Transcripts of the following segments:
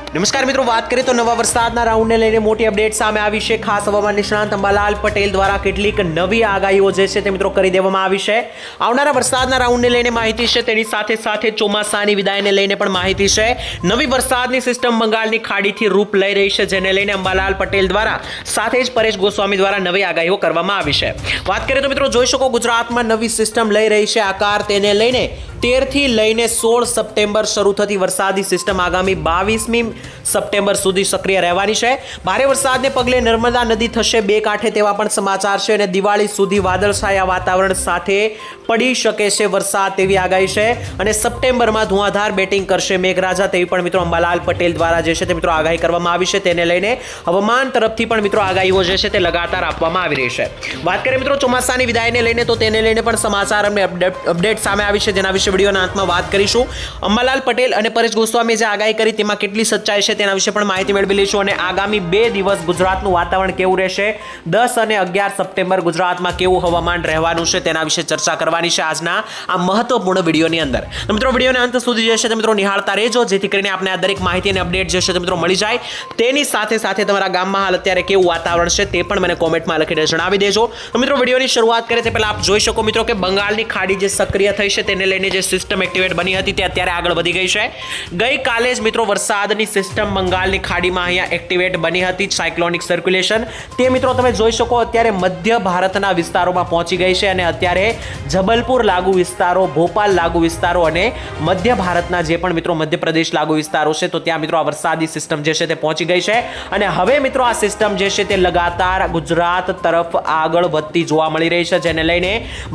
નમસ્કાર મિત્રો, વાત કરીએ તો નવા વરસાદના રાઉન્ડને લઈને મોટી અપડેટ સામે આવી છે। ખાસ હવામાન નિષ્ણાંત અંબાલાલ પટેલ દ્વારા કેટલીક નવી આગાહીઓ જે છે તે મિત્રો કરી દેવામાં આવી છે। આવનારા વરસાદના રાઉન્ડને લઈને માહિતી છે, તેની સાથે સાથે ચોમાસાની વિદાયને લઈને પણ માહિતી છે। નવી વરસાદની સિસ્ટમ બંગાળની ખાડીથી રૂપ લઈ રહી છે, જેને લઈને અંબાલાલ પટેલ દ્વારા સાથે જ પરેશ ગોસ્વામી દ્વારા નવી આગાહીઓ કરવામાં આવી છે। વાત કરીએ તો મિત્રો જોઈ શકો, ગુજરાતમાં નવી સિસ્ટમ લઈ રહી છે આકાર। તેને લઈને 13 થી લઈને 16 સપ્ટેમ્બર શરૂ થતી વરસાદી સિસ્ટમ આગામી 22મી સપ્ટેમ્બર સુધી સક્રિય રહેવાની છે। ભારે વરસાદને પગલે નર્મદા નદી થશે બે કાંઠે તેવા પણ સમાચાર છે અને દિવાળી સુધી વાદળછાયા વાતાવરણ સાથે પડી શકે છે વરસાદ તેવી આગાહી છે અને સપ્ટેમ્બરમાં ધુઆધાર બેટિંગ કરશે મેઘરાજા તેવી પણ મિત્રો અંબાલાલ પટેલ દ્વારા જે છે તે મિત્રો આગાહી કરવામાં આવી છે। તેને લઈને હવામાન તરફથી પણ મિત્રો આગાહીઓ જે છે તે લગાતાર આપવામાં આવી રહી છે। વાત કરીએ મિત્રો ચોમાસાની વિદાયને લઈને તો તેને લઈને પણ સમાચાર અને અપડેટ સામે આવી છે, જેના વિશે વિડીયોના અંતમાં વાત કરીશું। અંબાલાલ પટેલ અને પરેશ ગોસ્વામીએ જે આગાહી કરી તેમાં કેટલી સચ્ચાઈ છે તેના વિશે પણ માહિતી મેળવી લઈશું અને આગામી 2 દિવસ ગુજરાતનું વાતાવરણ કેવું રહેશે, 10 અને 11 સપ્ટેમ્બર ગુજરાતમાં કેવું હવામાન રહેવાનું છે તેના વિશે ચર્ચા કરવાની છે આજના આ મહત્વપૂર્ણ વિડીયોની અંદર। તો મિત્રો વિડીયોના અંત સુધી જે છે તે મિત્રો નિહાળતા રહેજો, જેથી કરીને આપણે આ દરેક માહિતી અને અપડેટ જે છે તે મિત્રો મળી જાય। તેની સાથે સાથે તમારા ગામમાં હાલ અત્યારે કેવું વાતાવરણ છે તે પણ મને કોમેન્ટમાં લખીને જણાવી દેજો। તો મિત્રો વિડીયોની શરૂઆત કરીએ તે પહેલા આપ જોઈ શકો મિત્રો કે બંગાળની ખાડી જે સક્રિય થઈ છે તેને લઈને જે સિસ્ટમ એક્ટિવેટ બની હતી તે અત્યારે આગળ વધી ગઈ છે। ગઈકાલે જ મિત્રો વરસાદની સિસ્ટમ બંગાળની ખાડીમાં અહીંયા એક્ટિવેટ બની હતી, સાયક્લોનિક સર્ક્યુલેશન તે મિત્રો તમે જોઈ શકો અત્યારે મધ્ય ભારતના વિસ્તારોમાં પહોંચી ગઈ છે અને અત્યારે જબલપુર લાગુ વિસ્તારો, ભોપાલ લાગુ વિસ્તારો અને મધ્ય ભારતના જે પણ મિત્રો મધ્યપ્રદેશ લાગુ વિસ્તારો છે તો ત્યાં મિત્રો આ વરસાદી સિસ્ટમ જે છે તે પહોંચી ગઈ છે અને હવે મિત્રો આ સિસ્ટમ જે છે તે લગાતાર ગુજરાત તરફ આગળ વધતી જોવા મળી રહી છે, જેને લઈને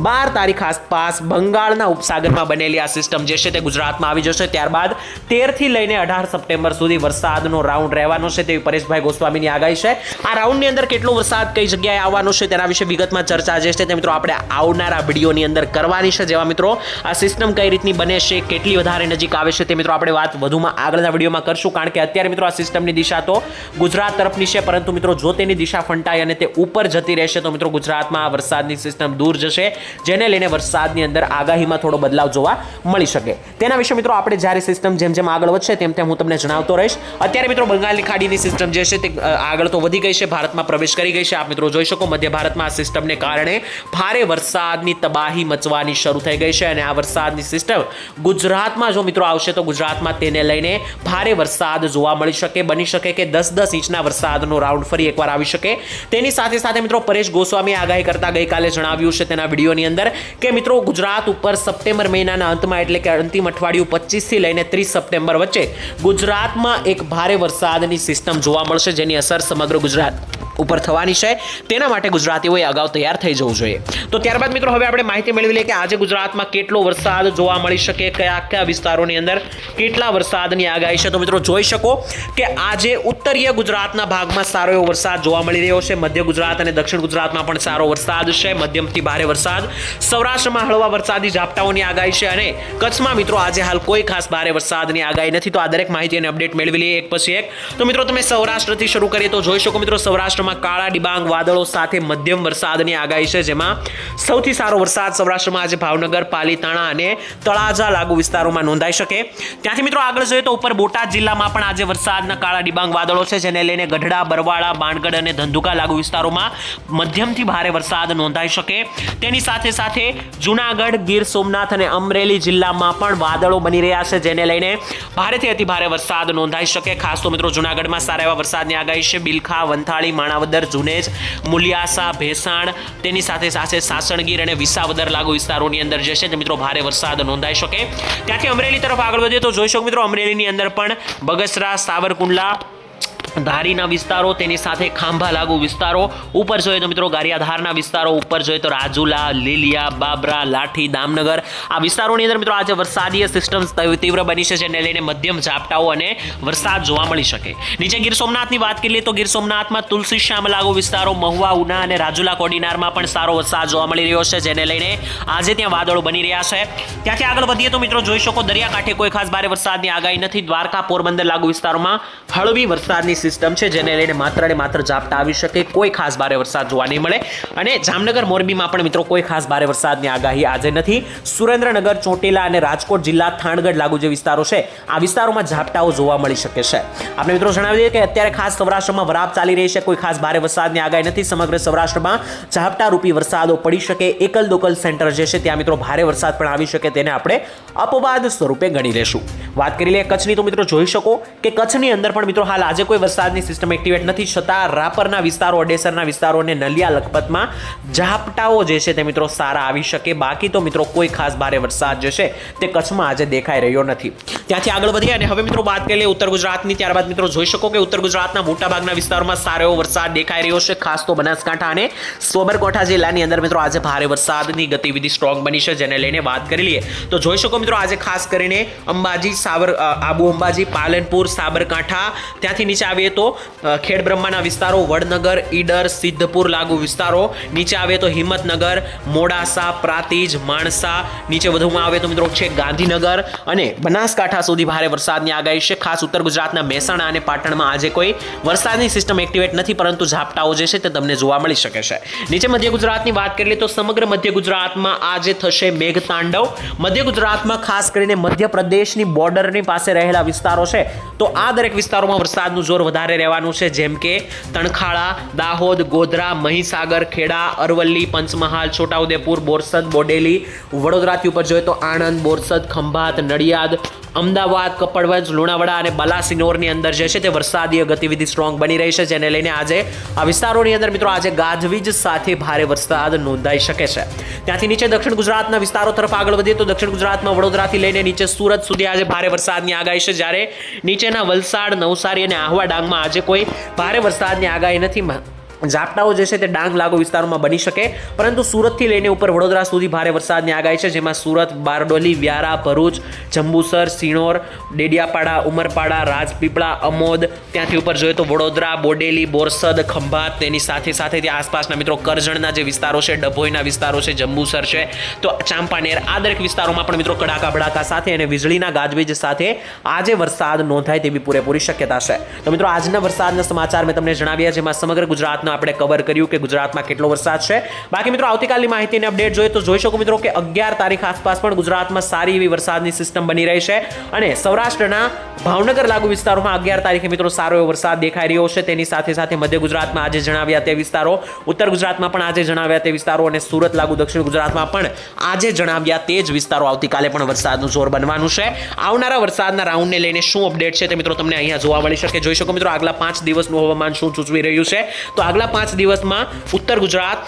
12 તારીખ આસપાસ બંગાળના ઉપસાગરમાં બનેલી આ સિસ્ટમ જે છે તે ગુજરાતમાં આવી જશે। ત્યારબાદ 13 થી લઈને 18 સપ્ટેમ્બર સુધી વરસાદનો રાઉન્ડ રહેવાનો છે તેવી પરેશભાઈ ગોસ્વામીની આગાહી છે। આ રાઉન્ડની અંદર કેટલો વરસાદ કઈ જગ્યાએ આવવાનો છે તેના વિશે વિગતમાં ચર્ચા જે છે તે મિત્રો આપણે આવનારા વિડીયોની અંદર કરવાની છે। જેવા મિત્રો આ સિસ્ટમ કઈ રીતની બને છે, કેટલી વધારે નજીક આવે છે તે મિત્રો આપણે વાત વધુમાં આગળના વિડીયોમાં કરશું, કારણ કે અત્યારે મિત્રો આ સિસ્ટમની દિશા તો ગુજરાત તરફની છે, પરંતુ મિત્રો જો તેની દિશા ફંટાય અને તે ઉપર જતી રહેશે તો મિત્રો ગુજરાતમાં આ વરસાદની સિસ્ટમ દૂર જશે, જેને લઈને વરસાદની અંદર આગાહીમાં થોડો બદલાવ જોવા મળી શકે। તેના વિશે મિત્રો આપણે જ્યારે સિસ્ટમ જેમ જેમ આગળ વધશે તેમ તેમ હું તમને જણાવતો રહીશ। અત્યારે મિત્રો બંગાળની ખાડીની સિસ્ટમ જે છે તે આગળ તો વધી ગઈ છે, ભારતમાં પ્રવેશ કરી ગઈ છે। આપ મિત્રો જોઈ શકો મધ્ય ભારતમાં આ સિસ્ટમને કારણે ભારે વરસાદની તબાહી મચવાની શરૂ થઈ ગઈ છે અને આ વરસાદની સિસ્ટમ ગુજરાતમાં જો મિત્રો આવશે તો ગુજરાતમાં તેને લઈને ભારે વરસાદ જોવા મળી શકે, બની શકે કે 10-10 ઇંચના વરસાદનો રાઉન્ડ ફરી એકવાર આવી શકે। તેની સાથે સાથે મિત્રો પરેશ ગોસ્વામીએ આગાહી કરતા ગઈકાલે જણાવ્યું છે તેના વિડીયોની અંદર કે મિત્રો ગુજરાત ઉપર સપ્ટેમ્બર મહિનાના અંતમાં એટલે કે અંતિમ અઠવાડિયું 25 થી લઈને 30 સપ્ટેમ્બર વચ્ચે ગુજરાતમાં એક ભારે વરસાદની સિસ્ટમ જોવા મળશે, જેની અસર સમગ્ર ગુજરાત ઉપર થવાની છે। તેના માટે ગુજરાતીઓએ અગાઉ તૈયાર થઈ જવું જોઈએ। તો ત્યારબાદ મિત્રો હવે આપણે માહિતી મેળવી લઈએ કે આજે ગુજરાતમાં કેટલો વરસાદ જોવા મળી શકે, કયા કયા વિસ્તારોની અંદર કેટલા વરસાદની આગાહી છે। તો મિત્રો જોઈ શકો કે આજે ઉત્તરીય ગુજરાતના ભાગમાં સારો એવો વરસાદ જોવા મળી રહ્યો છે, મધ્ય ગુજરાત અને દક્ષિણ ગુજરાતમાં પણ સારો વરસાદ છે, મધ્યમથી ભારે વરસાદ, સૌરાષ્ટ્રમાં હળવા વરસાદી ઝાપટાઓની આગાહી છે અને કચ્છમાં મિત્રો આજે હાલ કોઈ ખાસ ભારે વરસાદની આગાહી નથી। તો આ દરેક માહિતી અને અપડેટ મેળવી લઈએ એક પછી એક। તો મિત્રો તમે સૌરાષ્ટ્રથી શરૂ કરીએ તો જોઈ શકો મિત્રો સૌરાષ્ટ્રમાં કાળા ડિબાંગ વાદળો સાથે મધ્યમ વરસાદની આગાહી છે, જેમાં સૌથી સારો વરસાદ સૌરાષ્ટ્રમાં આજે ભાવનગર, પાલીતાણા અને તળાજા લાગુ વિસ્તારોમાં નોંધાઈ શકે। ત્યાંથી મિત્રો આગળ જોઈએ તો ઉપર બોટાદ જિલ્લામાં પણ આજે વરસાદના કાળા ડિબાંગ વાદળો છે, જેને લઈને ગઢડા, બરવાળા, બાણગઢ અને ધંધુકા લાગુ વિસ્તારોમાં મધ્યમથી ભારે વરસાદ નોંધાઈ શકે। તેની સાથે સાથે જૂનાગઢ, ગીર સોમનાથ અને અમરેલી જિલ્લામાં પણ વાદળો બની રહ્યા છે, જેને લઈને ભારેથી અતિ ભારે વરસાદ નોંધાઈ શકે। ખાસ તો મિત્રો જૂનાગઢમાં સારા એવા વરસાદની આગાહી છે, બિલખા, વંથાળી, માણાવદર, જુનેજ, મુલિયાસા, ભેસાણ, તેની સાથે સાથે સાસણગીર અને વિસાવદર લાગુ વિસ્તારોની અંદર જે છે તે મિત્રો ભારે વરસાદ નોંધાઈ શકે। ત્યાંથી અમરેલી તરફ આગળ વધીએ તો જોઈ શકો મિત્રો અમરેલીની અંદર પણ બગસરા, સાવરકુંડલા, ધારીના વિસ્તારો, તેની સાથે ખાંભા લાગુ વિસ્તારો, ઉપર જોઈએ તો મિત્રો ગારિયાધારના વિસ્તારો, ઉપર જોઈએ તો રાજુલા, લીલિયા, બાબરા, લાઠી, દામનગર આ વિસ્તારોની અંદર મિત્રો આજે વરસાદીય સિસ્ટમ તીવ્ર બની છે, જેને લઈને મધ્યમ ઝાપટાઓ અને વરસાદ જોવા મળી શકે। નીચે ગીર સોમનાથની વાત કરીએ તો ગીર સોમનાથમાં તુલસી શ્યામ લાગુ વિસ્તારો, મહુવા, ઉના અને રાજુલા કોડીનારમાં પણ સારો વરસાદ જોવા મળી રહ્યો છે, જેને લઈને આજે ત્યાં વાદળો બની રહ્યા છે। ત્યાંથી આગળ વધીએ તો મિત્રો જોઈ શકો દરિયાકાંઠે કોઈ ખાસ ભારે વરસાદની આગાહી નથી। દ્વારકા, પોરબંદર લાગુ વિસ્તારોમાં હળવી વરસાદની સિસ્ટમ છે, જેને લઈને માત્ર ને માત્ર ઝાપટા આવી શકે, કોઈ ખાસ ભારે વરસાદ જોવા નહીં મળે. અને જામનગર મોરબીમાં પણ મિત્રો કોઈ ખાસ ભારે વરસાદની આગાહી આજે નથી. સુરેન્દ્રનગર, ચોટીલા અને રાજકોટ જિલ્લા, થાણગઢ લાગુ જે વિસ્તારો છે, આ વિસ્તારોમાં ઝાપટાઓ જોવા મળી શકે છે. આપણે મિત્રો જણાવી દઈએ કે અત્યારે ખાસ સૌરાષ્ટ્રમાં વરાપ ચાલી રહી છે, કોઈ ખાસ ભારે વરસાદની આગાહી નથી. સમગ્ર સૌરાષ્ટ્રમાં ઝાપટા રૂપી વરસાદો પડી શકે. એકલ દોકલ સેન્ટર જે છે ત્યાં મિત્રો ભારે વરસાદ પણ આવી શકે, તેને આપણે અપવાદ સ્વરૂપે ગણી લેશું. વાત કરી લઈએ કચ્છની, તો મિત્રો જોઈ શકો કે કચ્છની અંદર પણ મિત્રો હાલ આજે કોઈ વરસાદની સિસ્ટમ એક્ટિવેટ નથી, છતાં રાપરના વિસ્તારો, અડેસરના વિસ્તારો અને નલિયા લખપતમાં ઝાપટાઓ જે છે તે મિત્રો સારા આવી શકે. બાકી તો મિત્રો કોઈ ખાસ ભારે વરસાદ જે છે તે કચ્છમાં આજે દેખાઈ રહ્યો નથી. ત્યાંથી આગળ વધીએ અને હવે મિત્રો વાત કરી લઈએ ઉત્તર ગુજરાતની. ત્યારબાદ મિત્રો જોઈ શકો કે ઉત્તર ગુજરાતના મોટાભાગના વિસ્તારોમાં સારો એવો વરસાદ દેખાઈ રહ્યો છે. ખાસ તો બનાસકાંઠા અને સાબરકાંઠા જિલ્લાની અંદર મિત્રો આજે ભારે વરસાદની ગતિવિધિ સ્ટ્રોંગ બની છે, જેને લઈને વાત કરી લઈએ તો જોઈ શકો મિત્રો આજે ખાસ કરીને અંબાજી, આબુ અંબાજી, પાલનપુર, સાબરકાંઠા, ત્યાંથી નીચે આવીએ તો ખેડબ્રહ્માના વિસ્તારો, વડનગર, ઈડર, સિદ્ધપુર લાગુ વિસ્તારો, નીચે આવે તો હિંમતનગર, મોડાસા, પ્રાતિજ, માણસા, નીચે વધુમાં આવે તો મિત્રો છે ગાંધીનગર અને બનાસકાંઠા સુધી ભારે વરસાદની આગાહી છે. ખાસ ઉત્તર ગુજરાતના મહેસાણા અને પાટણમાં આજે કોઈ વરસાદની સિસ્ટમ એક્ટિવેટ નથી, પરંતુ ઝાપટાઓ જે છે તે તમને જોવા મળી શકે છે. નીચે મધ્ય ગુજરાતની વાત કરીએ તો સમગ્ર મધ્ય ગુજરાતમાં આજે થશે મેઘતાંડવ. મધ્ય ગુજરાતમાં ખાસ કરીને મધ્યપ્રદેશની બોર્ડરની પાસે રહેલા વિસ્તારો છે, તો આ દરેક વિસ્તારોમાં વરસાદનું જોર વધારે રહેવાનું છે, જેમ કે તણખાળા, દાહોદ, ગોધરા, મહીસાગર, ખેડા, અરવલ્લી, પંચમહાલ, છોટાઉદેપુર, બોરસદ, બોડેલી, વડોદરાથી ઉપર જોઈએ તો આણંદ, બોરસદ, ખંભાત, નડિયાદ, અમદાવાદ, કપડવંજ, લુણાવાડા અને બલાસિનોરની અંદર જે છે તે વરસાદીય ગતિવિધિ સ્ટ્રોંગ બની રહી છે, જેને લઈને આજે આ વિસ્તારોની અંદર મિત્રો આજે ગાજવીજ સાથે ભારે વરસાદ નોંધાઈ શકે છે. ત્યાંથી નીચે દક્ષિણ ગુજરાતના વિસ્તારો તરફ આગળ વધીએ તો દક્ષિણ ગુજરાતમાં વડોદરાથી લઈને નીચે સુરત સુધી આજે ભારે વરસાદની આગાહી છે, જ્યારે નીચેના વલસાડ, નવસારી અને આહવા ડાંગમાં આજે કોઈ ભારે વરસાદની આગાહી નથી. ઝાપટાઓ જે છે તે ડાંગ લાગુ વિસ્તારોમાં બની શકે, પરંતુ સુરતથી લઈને ઉપર વડોદરા સુધી ભારે વરસાદની આગાહી છે, જેમાં સુરત, બારડોલી, વ્યારા, ભરૂચ, જંબુસર, સિણોર, ડેડિયાપાડા, ઉમરપાડા, રાજપીપળા, અમોદ, ત્યાંથી ઉપર જોઈએ તો વડોદરા, બોડેલી, બોરસદ, ખંભાત, તેની સાથે સાથે ત્યાં આસપાસના મિત્રો કરજણના જે વિસ્તારો છે, ડભોઈના વિસ્તારો છે, જંબુસર છે, તો ચાંપાનેર, આ દરેક વિસ્તારોમાં પણ મિત્રો કડાકા ભડાકા સાથે અને વીજળીના ગાજવીજ સાથે આજે વરસાદ નોંધાય તેવી પૂરેપૂરી શક્યતા છે. તો મિત્રો આજના વરસાદના સમાચાર મેં તમને જણાવ્યા, જેમાં સમગ્ર ગુજરાતના આપણે કવર કર્યું કે ગુજરાતમાં કેટલો વરસાદ છે. બાકી મિત્રો આવતીકાલની માહિતીને અપડેટ જોઈએ તો જોઈ શકો મિત્રો કે 11 તારીખ આસપાસ પણ ગુજરાતમાં સારી એવી વરસાદની સિસ્ટમ બની રહી છે અને સૌરાષ્ટ્રના ભાવનગર લાગુ વિસ્તારોમાં 11 તારીખે મિત્રો સારો એવો વરસાદ દેખાઈ રહ્યો છે. તેની સાથે સાથે મધ્ય ગુજરાતમાં આજે જણાવ્યા તે વિસ્તારો, ઉત્તર ગુજરાતમાં પણ આજે જણાવ્યા તે વિસ્તારો અને સુરત લાગુ દક્ષિણ ગુજરાતમાં પણ આજે જણાવ્યા તે જ વિસ્તારો આવતીકાલે પણ વરસાદનું જોર બનવાનું છે. આવનારા વરસાદના રાઉન્ડને લઈને શું અપડેટ છે તે મિત્રો તમને અહીંયા જોવા મળી શકે. જોઈ શકો મિત્રો આગલા 5 દિવસનું હવામાન શું સૂચવી રહ્યું છે. તો આગલા 5 દિવસમાં ઉત્તર ગુજરાત,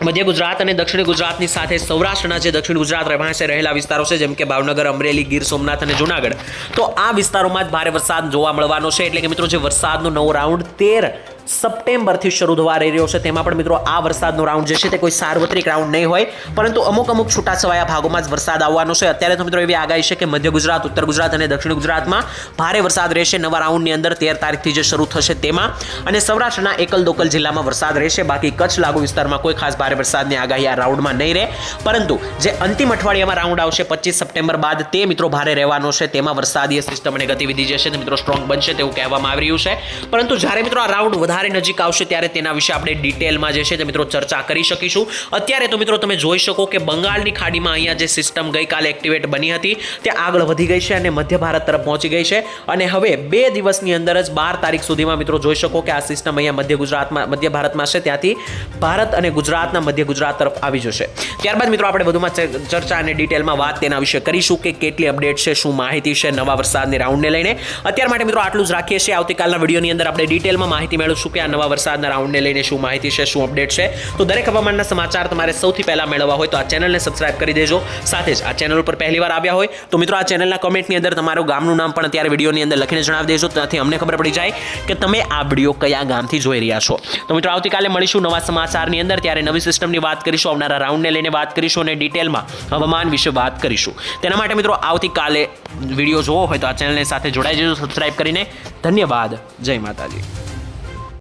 મધ્ય ગુજરાત અને દક્ષિણ ગુજરાતની સાથે સૌરાષ્ટ્રના જે દક્ષિણ ગુજરાત રહેવાસે રહેલા વિસ્તારો છે, જેમ કે ભાવનગર, અમરેલી, ગીર સોમનાથ અને જૂનાગઢ, તો આ વિસ્તારોમાં જ ભારે વરસાદ જોવા મળવાનો છે. એટલે કે મિત્રો જે વરસાદનો નવો રાઉન્ડ 13 સપ્ટેમ્બરથી શરૂ થવા રહી રહ્યો છે, તેમાં પણ મિત્રો આ વરસાદનો રાઉન્ડ જે છે તે કોઈ સાર્વત્રિક રાઉન્ડ નહીં હોય, પરંતુ અમુક છૂટાછવાયા ભાગોમાં જ વરસાદ આવવાનો છે. અત્યારે તો મિત્રો એવી આગાહી છે કે મધ્ય ગુજરાત, ઉત્તર ગુજરાત અને દક્ષિણ ગુજરાતમાં ભારે વરસાદ રહેશે નવા રાઉન્ડની અંદર 13 તારીખથી જે શરૂ થશે તેમાં, અને સૌરાષ્ટ્રના એકલ દોકલ જિલ્લામાં વરસાદ રહેશે. બાકી કચ્છ લાગુ વિસ્તારમાં કોઈ ખાસ ભારે વરસાદની આગાહી આ રાઉન્ડમાં નહીં રહે, પરંતુ જે અંતિમ અઠવાડિયામાં રાઉન્ડ આવશે 25 સપ્ટેમ્બર બાદ, તે મિત્રો ભારે રહેવાનો છે. તેમાં વરસાદીય સિસ્ટમ અને ગતિવિધિ જે છે તે મિત્રો સ્ટ્રોંગ બનશે તેવું કહેવામાં આવી રહ્યું છે. પરંતુ જ્યારે મિત્રો આ રાઉન્ડ વધારે નજીક આવશે ત્યારે તેના વિશે આપણે ડિટેલમાં જે છે તે મિત્રો ચર્ચા કરી શકીશું. અત્યારે તો મિત્રો તમે જોઈ શકો કે બંગાળની ખાડીમાં અહીંયા જે સિસ્ટમ ગઈકાલે એક્ટિવેટ બની હતી તે આગળ વધી ગઈ છે અને મધ્ય ભારત તરફ પહોંચી ગઈ છે, અને હવે 2 દિવસની અંદર જ 12 તારીખ સુધીમાં મિત્રો જોઈ શકો કે આ સિસ્ટમ અહીંયા મધ્ય ભારતમાં છે, ત્યાંથી ભારત અને ગુજરાતના મધ્ય ગુજરાત તરફ આવી જશે. ત્યારબાદ મિત્રો આપણે વધુમાં ચર્ચા અને ડિટેલમાં વાત તેના વિશે કરીશું કે કેટલી અપડેટ છે, શું માહિતી છે નવા વરસાદની રાઉન્ડને લઈને. અત્યાર માટે મિત્રો આટલું જ રાખીએ છીએ. આવતીકાલના વિડીયોની અંદર આપણે ડિટેલમાં માહિતી મેળવીશું કે આ નવા વરસાદના રાઉન્ડને લઈને શું માહિતી છે, શું અપડેટ છે. તો દરેક હવામાનના સમાચાર તમારે સૌથી પહેલા મેળવવા હોય તો આ ચેનલને સબસ્ક્રાઇબ કરી દેજો. સાથે જ આ ચેનલ પર પહેલીવાર આવ્યા હોય તો મિત્રો આ ચેનલના કમેન્ટની અંદર તમારું ગામનું નામ પણ અત્યારે વિડીયોની અંદર લખીને જણાવી દેજો, ત્યાંથી અમને ખબર પડી જાય કે તમે આ વિડીયો કયા ગામથી જોઈ રહ્યા છો. તો મિત્રો આવતીકાલે મળીશું નવા સમાચારની અંદર, ત્યારે નવી સિસ્ટમની વાત કરીશું, આવનારા રાઉન્ડને લઈને વાત કરીશું અને ડિટેલમાં હવામાન વિશે વાત કરીશું. તેના માટે મિત્રો આવતીકાલે વિડીયો જોવો હોય તો આ ચેનલની સાથે જોડાઈ જજો સબસ્ક્રાઇબ કરીને. ધન્યવાદ. જય માતાજી.